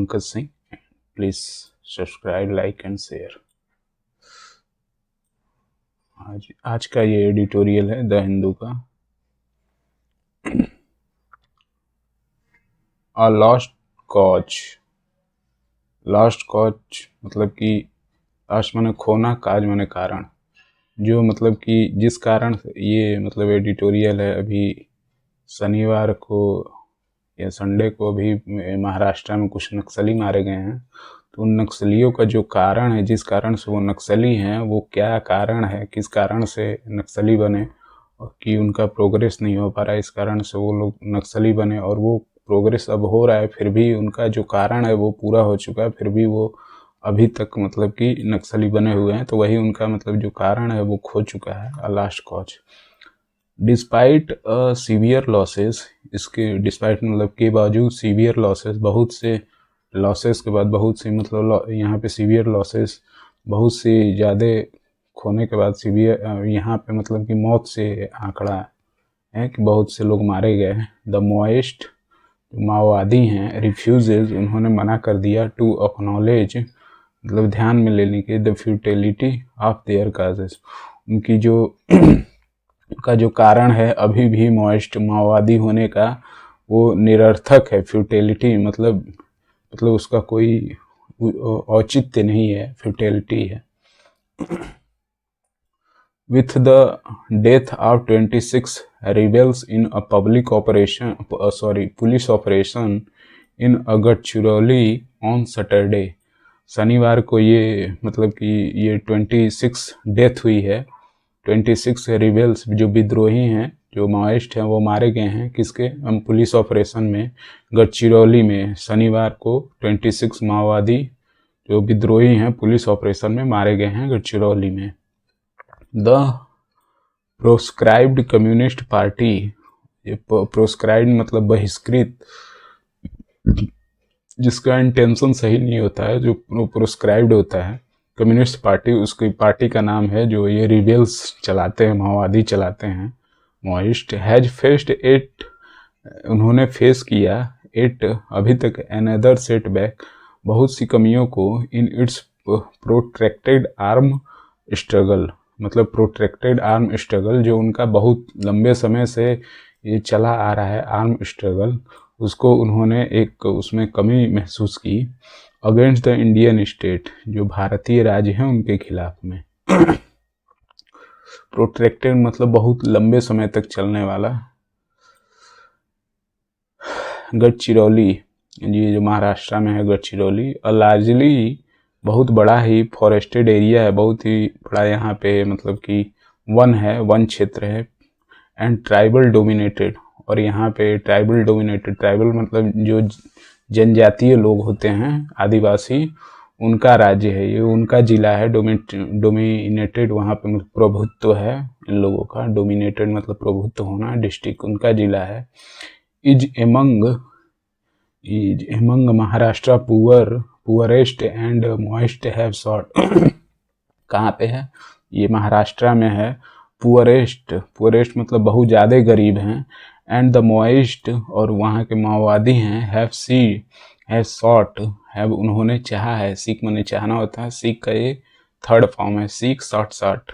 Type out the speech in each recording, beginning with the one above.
Pankaj Singh. Please subscribe, like and share. आज का ये एडिटोरियल है द हिंदू का। अ लॉस्ट कॉज मतलब कि लास्ट माने खोना, काज माने कारण। जो मतलब कि जिस कारण ये मतलब एडिटोरियल है, अभी शनिवार को या संडे को अभी महाराष्ट्र में कुछ नक्सली मारे गए हैं। तो उन नक्सलियों का जो कारण है, जिस कारण से वो नक्सली हैं, वो क्या कारण है, किस कारण से नक्सली बने और कि उनका प्रोग्रेस नहीं हो पा रहा है, इस कारण से वो लोग नक्सली बने। और वो प्रोग्रेस अब हो रहा है, फिर भी उनका जो कारण है वो पूरा हो चुका है, फिर भी वो अभी तक मतलब कि नक्सली बने हुए हैं। तो वही उनका मतलब जो कारण है वो खो चुका है, अ last cause. Despite severe losses, इसके डिस्पाइट मतलब के बावजूद सीवियर लॉसेस, बहुत से लॉसेस के बाद बहुत सी मतलब यहाँ पे सीवियर लॉसेस, बहुत सी ज़्यादा खोने के बाद सीवियर यहाँ पे मतलब कि मौत से आंकड़ा है कि बहुत से लोग मारे गए। द मोएस्ट माओवादी हैं रिफ्यूजेज, उन्होंने मना कर दिया टू एक्नॉलेज मतलब ध्यान में लेने के the futility of their causes, उनकी जो का जो कारण है अभी भी मोएस्ट माओवादी होने का, वो निरर्थक है। फ्यूटिलिटी मतलब उसका कोई औचित्य नहीं है, फ्यूटिलिटी है। With the death of 26 rebels in a police operation in Gadchiroli on Saturday, शनिवार को ये मतलब कि ये 26 डेथ हुई है। 26 रिबेल्स जो विद्रोही हैं, जो माओइस्ट हैं, वो मारे गए हैं किसके पुलिस ऑपरेशन में, गढ़चिरौली में। शनिवार को 26 माओवादी जो विद्रोही हैं पुलिस ऑपरेशन में मारे गए हैं गढ़चिरौली में। द प्रोस्क्राइब्ड कम्युनिस्ट पार्टी, ये प्रोस्क्राइब्ड मतलब बहिष्कृत, जिसका इंटेंशन सही नहीं होता है, जो प्रोस्क्राइब्ड होता है। कम्युनिस्ट पार्टी, उसकी पार्टी का नाम है जो ये रिबेल्स चलाते हैं, माओवादी चलाते हैं, माओइस्ट। हैज फेस्ड एट, उन्होंने फेस किया एट अभी तक अनदर सेटबैक, बहुत सी कमियों को in its protracted arm struggle, मतलब प्रोट्रैक्टेड आर्म स्ट्रगल, जो उनका बहुत लंबे समय से ये चला आ रहा है आर्म स्ट्रगल, उसको उन्होंने एक उसमें कमी महसूस की। अगेंस्ट द इंडियन स्टेट, जो भारतीय राज्य हैं उनके खिलाफ में। प्रोट्रैक्टेड मतलब बहुत लंबे समय तक चलने वाला। गढ़चिरौली, ये जो महाराष्ट्र में है गढ़चिरौली, लार्जली बहुत बड़ा ही फॉरेस्टेड एरिया है, बहुत ही बड़ा यहाँ पे मतलब कि वन है, वन क्षेत्र है। एंड ट्राइबल डोमिनेटेड, और यहाँ पे ट्राइबल डोमिनेटेड, ट्राइबल मतलब जो जनजातीय लोग होते हैं, आदिवासी, उनका राज्य है ये, उनका जिला है। डोमिनेटेड वहाँ पे मतलब प्रभुत्व है इन लोगों का। डोमिनेटेड मतलब प्रभुत्व होना, डिस्ट्रिक्ट उनका जिला है। Is among Maharashtra poorest and moist have short, कहाँ पे है ये, महाराष्ट्र में है। पुअरेस्ट मतलब बहुत ज़्यादा गरीब हैं। एंड द मोइस्ट, और वहाँ के माओवादी हैं, हैव सॉट, हैव उन्होंने चाहा है, सीख माने चाहना होता है, सीख का ये थर्ड फॉर्म है, सीख शॉट।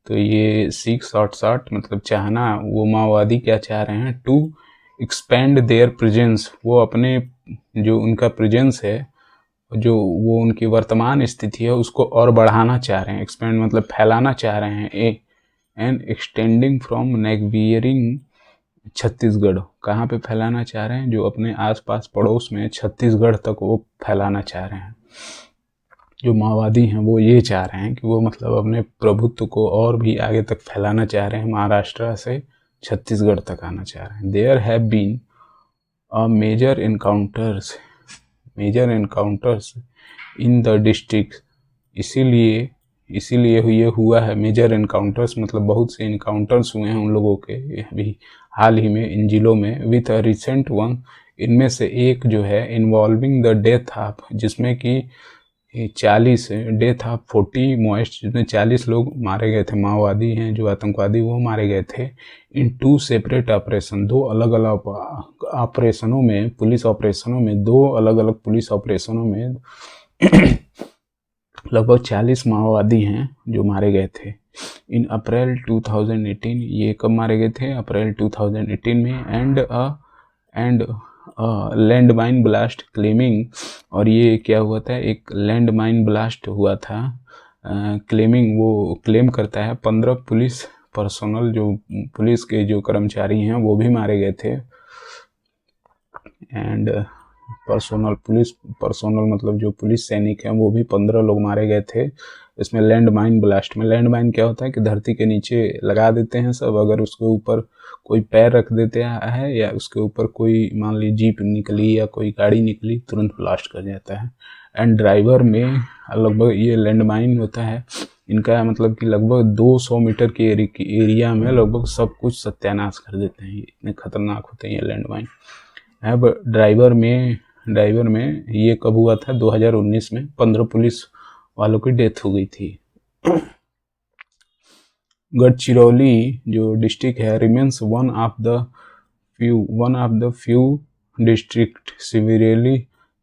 तो ये सीख शॉट मतलब चाहना, वो माओवादी क्या चाह रहे हैं, टू एक्सपेंड देयर प्रेजेंस, वो अपने जो उनका प्रेजेंस है, जो वो उनकी वर्तमान स्थिति है, उसको और बढ़ाना चाह रहे हैं। एक्सपेंड मतलब फैलाना चाह रहे हैं। एंड एक्सटेंडिंग फ्रॉम नेगवियरिंग छत्तीसगढ़, कहाँ पे फैलाना चाह रहे हैं, जो अपने आसपास पड़ोस में छत्तीसगढ़ तक वो फैलाना चाह रहे हैं। जो माओवादी हैं वो ये चाह रहे हैं कि वो मतलब अपने प्रभुत्व को और भी आगे तक फैलाना चाह रहे हैं, महाराष्ट्र से छत्तीसगढ़ तक आना चाह रहे हैं। There have been major encounters in the district, इसीलिए ये हुआ है। मेजर एनकाउंटर्स मतलब बहुत से इनकाउंटर्स हुए हैं उन लोगों के अभी हाल ही में इन जिलों में। विथ अ रिसेंट वन, इनमें से एक जो है इन्वॉल्विंग द डेथ ऑफ, जिसमें कि 40 डेथ ऑफ 40 मोएस्ट, जिसमें 40 लोग मारे गए थे, माओवादी हैं जो आतंकवादी वो मारे गए थे इन 2 सेपरेट ऑपरेशन, 2 अलग अलग ऑपरेशनों में, पुलिस ऑपरेशनों में, 2 अलग अलग पुलिस ऑपरेशनों में लगभग 40 माओवादी हैं जो मारे गए थे इन अप्रैल 2018। ये कब मारे गए थे? अप्रैल 2018 में। And land mine blast claiming, और ये क्या हुआ था, एक लैंड माइन ब्लास्ट हुआ था। क्लेमिंग, वो क्लेम करता है 15 पुलिस पर्सोनल, जो पुलिस के जो कर्मचारी हैं वो भी मारे गए थे। एंड पुलिस पर्सोनल मतलब जो पुलिस सैनिक हैं वो भी 15 लोग मारे गए थे इसमें लैंड माइन ब्लास्ट में। लैंड माइन क्या होता है कि धरती के नीचे लगा देते हैं सब, अगर उसके ऊपर कोई पैर रख देते है या उसके ऊपर कोई मान ली जीप निकली या कोई गाड़ी निकली, तुरंत ब्लास्ट कर जाता है। एंड ड्राइवर में लगभग, ये लैंड माइन होता है इनका मतलब कि लगभग 200 मीटर के एरिया में लगभग सब कुछ सत्यानाश कर देते हैं, इतने खतरनाक होते हैं ये लैंड माइन। अब ड्राइवर में ये कब हुआ था? 2019 में 15 पुलिस वालों की डेथ हो गई थी। गढ़चिरौली जो डिस्ट्रिक्ट है remains one of the few district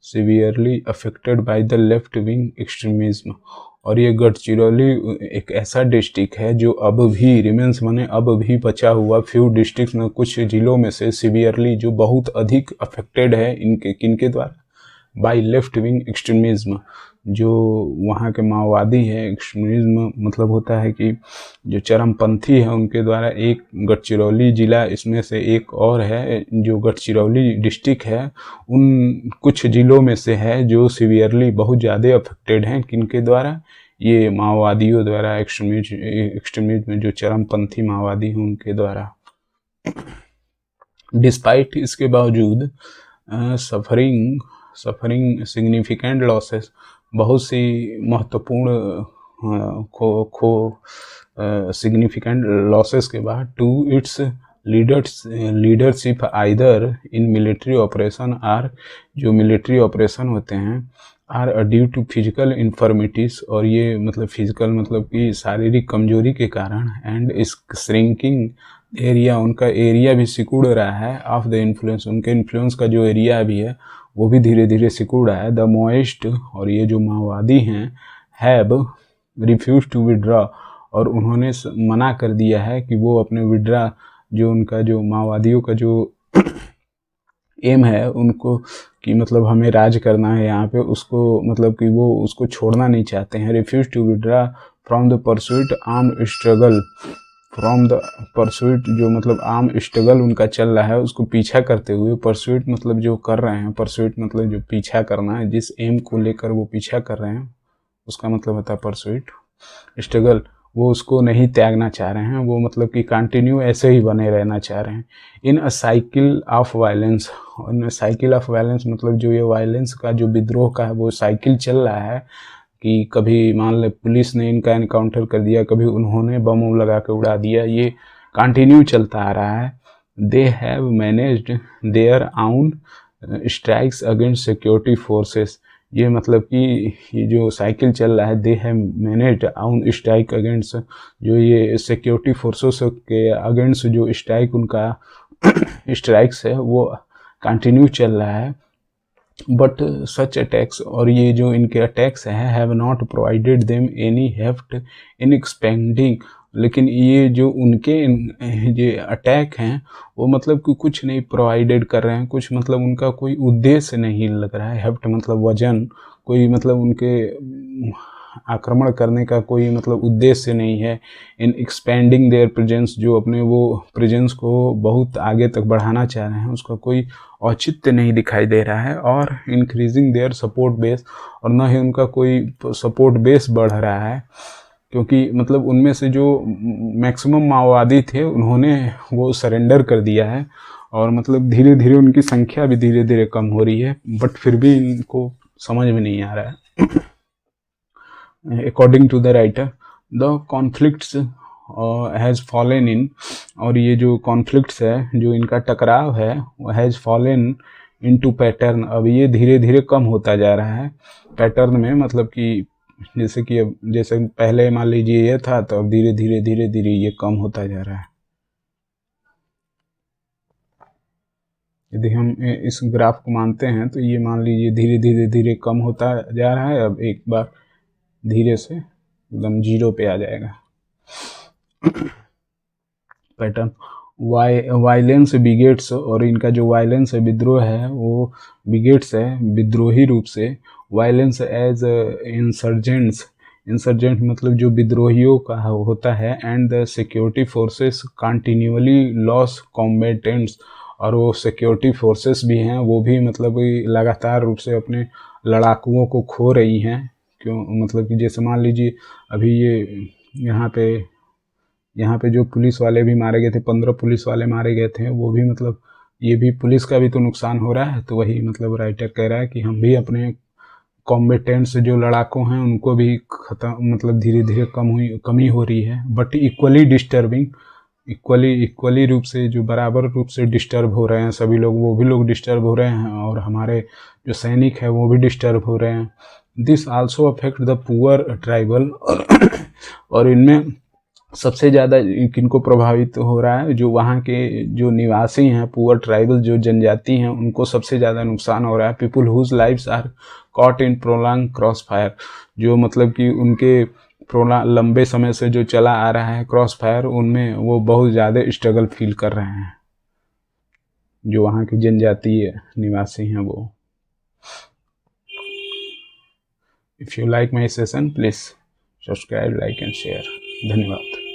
severely affected by the left wing extremism. और ये गढ़चिरौली एक ऐसा डिस्ट्रिक्ट है जो अब भी रिमेन्स माने अब भी बचा हुआ फ्यू डिस्ट्रिक्ट में, कुछ जिलों में से सीवियरली जो बहुत अधिक अफेक्टेड है किनके द्वारा? बाय लेफ्ट विंग एक्सट्रीमिज्म, जो वहाँ के माओवादी है। एक्सट्रीमिज्म मतलब होता है कि जो चरमपंथी है उनके द्वारा। एक गढ़चिरौली जिला इसमें से एक और है, जो गढ़चिरौली डिस्ट्रिक्ट है उन कुछ जिलों में से है जो सीवियरली बहुत ज़्यादा अफेक्टेड हैं किनके द्वारा? ये माओवादियों द्वारा, एक्सट्रीमिज्म जो चरमपंथी माओवादी हैं उनके द्वारा। डिस्पाइट इसके बावजूद सफरिंग सिग्निफिकेंट लॉसेस, बहुत सी महत्वपूर्ण सिग्निफिकेंट लॉसेस के बाद, to its leadership either in military operation or, जो मिलिट्री ऑपरेशन होते हैं, or due to physical infirmities, और ये मतलब फिजिकल मतलब कि शारीरिक कमजोरी के कारण, एंड इस श्रिंकिंग एरिया, उनका एरिया भी सिकुड़ रहा है, ऑफ द इन्फ्लुएंस, उनके इन्फ्लुएंस का जो एरिया भी है वो भी धीरे धीरे सिकुड़ रहा है। द मोएस्ट, और ये जो माओवादी हैं, हैव रिफ्यूज टू विड्रॉ, और उन्होंने मना कर दिया है कि वो अपने विड्रा, जो उनका जो माओवादियों का जो एम है उनको कि मतलब हमें राज करना है यहाँ पे, उसको मतलब कि वो उसको छोड़ना नहीं चाहते हैं। Refuse to withdraw from the pursuit arm struggle, from the pursuit जो मतलब आर्म स्ट्रगल उनका चल रहा है उसको पीछा करते हुए। परस्यूट मतलब जो कर रहे हैं, परस्यूट मतलब जो पीछा करना है, जिस एम को लेकर वो पीछा कर रहे हैं उसका मतलब होता है परस्यूट। स्ट्रगल, वो उसको नहीं त्यागना चाह रहे हैं, वो मतलब कि कंटिन्यू ऐसे ही बने रहना चाह रहे हैं। In a cycle of violence, cycle of violence मतलब जो ये वायलेंस का जो विद्रोह का है वो साइकिल चल रहा है कि कभी मान ले पुलिस ने इनका एनकाउंटर कर दिया, कभी उन्होंने बम लगा के उड़ा दिया, ये कंटिन्यू चलता आ रहा है। दे हैव मैनेज्ड देयर आउन स्ट्राइक्स अगेंस्ट सिक्योरिटी फोर्सेस, ये मतलब कि ये जो साइकिल चल रहा है, दे हैव मैनेज्ड आउन स्ट्राइक अगेंस्ट, जो ये सिक्योरिटी फोर्सेस के अगेंस्ट जो स्ट्राइक उनका स्ट्राइक्स है वो कंटिन्यू चल रहा है। बट सच अटैक्स, और ये जो इनके अटैक्स हैं, have not provided them any heft in expanding, लेकिन ये जो उनके ये अटैक हैं वो मतलब कि कुछ नहीं प्रोवाइडेड कर रहे हैं, कुछ मतलब उनका कोई उद्देश्य नहीं लग रहा है। हेफ्ट मतलब वजन, कोई मतलब उनके आक्रमण करने का कोई मतलब उद्देश्य नहीं है। इन एक्सपेंडिंग देयर प्रेजेंस, जो अपने वो प्रेजेंस को बहुत आगे तक बढ़ाना चाह रहे हैं, उसका कोई औचित्य नहीं दिखाई दे रहा है। और इंक्रीजिंग देयर सपोर्ट बेस, और न ही उनका कोई सपोर्ट बेस बढ़ रहा है, क्योंकि मतलब उनमें से जो मैक्सिमम माओवादी थे उन्होंने वो सरेंडर कर दिया है, और मतलब धीरे धीरे उनकी संख्या भी धीरे धीरे कम हो रही है, बट फिर भी इनको समझ में नहीं आ रहा है। According to the writer, the conflicts has fallen in, और ये जो कॉन्फ्लिक्ट्स है, जो इनका टकराव है, वो हैज़ फॉलन इनटू पैटर्न, अब ये धीरे धीरे कम होता जा रहा है पैटर्न में, मतलब कि जैसे कि अब जैसे पहले मान लीजिए ये था, तो अब धीरे धीरे धीरे धीरे ये कम होता जा रहा है। यदि हम इस ग्राफ को मानते हैं तो ये मान लीजिए धीरे धीरे धीरे कम होता जा रहा है, अब एक बार धीरे से एकदम जीरो पे आ जाएगा पैटर्न। वायलेंस बिगेट्स, और इनका जो वायलेंस है, विद्रोह है, वो बिगेट्स है विद्रोही रूप से। वायलेंस एज इंसर्जेंट्स, इंसर्जेंट मतलब जो विद्रोहियों का होता है। And the security forces continually loss combatants, और वो सिक्योरिटी फोर्सेस भी हैं, वो भी मतलब लगातार रूप से अपने लड़ाकुओं को खो रही हैं। क्यों, मतलब कि जैसे मान लीजिए अभी ये यहाँ पे जो पुलिस वाले भी मारे गए थे, 15 पुलिस वाले मारे गए थे, वो भी मतलब ये भी पुलिस का भी तो नुकसान हो रहा है। तो वही मतलब राइटर कह रहा है कि हम भी अपने कॉम्बेटेंट्स जो लड़ाकू हैं उनको भी खत्म, मतलब धीरे धीरे कमी हो रही है। बट इक्वली डिस्टर्बिंग, इक्वली रूप से, जो बराबर रूप से डिस्टर्ब हो रहे हैं सभी लोग, वो भी लोग डिस्टर्ब हो रहे हैं, और हमारे जो सैनिक है वो भी डिस्टर्ब हो रहे हैं। This also affect the poor tribal, और इनमें सबसे ज़्यादा किनको प्रभावित हो रहा है, जो वहाँ के जो निवासी हैं, पुअर ट्राइबल जो जनजाति हैं, उनको सबसे ज़्यादा नुकसान हो रहा है। People whose lives are caught in prolong crossfire, जो मतलब कि उनके लंबे समय से जो चला आ रहा है क्रॉस फायर, उनमें वो बहुत ज़्यादा स्ट्रगल फील कर रहे हैं, जो वहाँ की जनजातीय निवासी हैं वो। If you like my session please subscribe, like and share. धन्यवाद।